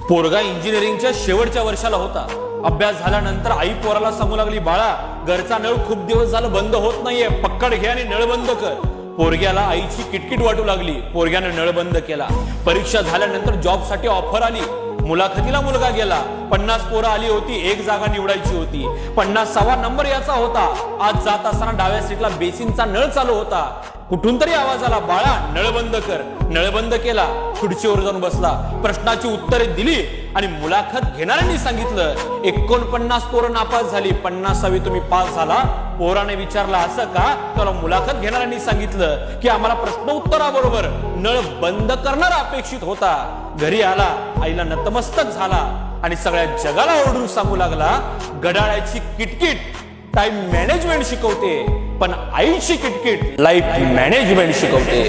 पोरगा इंजिनिअरिंगच्या शेवटच्या वर्षाला होता। अभ्यास झाल्यानंतर आई पोराला सांगू लागली, बाळा घरचा नळ खूप दिवस झालं बंद होत नाहीये, पक्कड घे आणि नळ बंद कर। पोरग्याला आईची किटकिट वाटू लागली, पोरग्याने नळ बंद केला। परीक्षा झाल्यानंतर जॉबसाठी ऑफर आली, मुलाखतीला मुलगा गेला। 50 पोरं आली होती, एक जागा निवडायची होती। 50वा नंबर याचा होता। आज जात असताना डाव्या सीटला बेसिनचा नळ चालू होता। कुठून तरी आवाज आला, बाळा नळ बंद कर। नळ बंद केला, खुर्चीवर जाऊन बसला, प्रश्नाची उत्तरे दिली आणि मुलाखत घेणाऱ्यांनी सांगितलं 49 पोरं नापास झाली, 50वी तुम्ही पास झाला। पोराने विचारला असं का? त्याला मुलाखत घेणाऱ्यांनी सांगितलं की आम्हाला प्रश्न उत्तराबरोबर नळ बंद करणार अपेक्षित होता। घरी आला, आईला नतमस्तक झाला आणि सगळ्या जगाला ओरडून सांगू लागला, घड्याळाची किटकिट टाइम मॅनेजमेंट शिकवते, पण आईची किटकिट लाईफ मॅनेजमेंट शिकवते।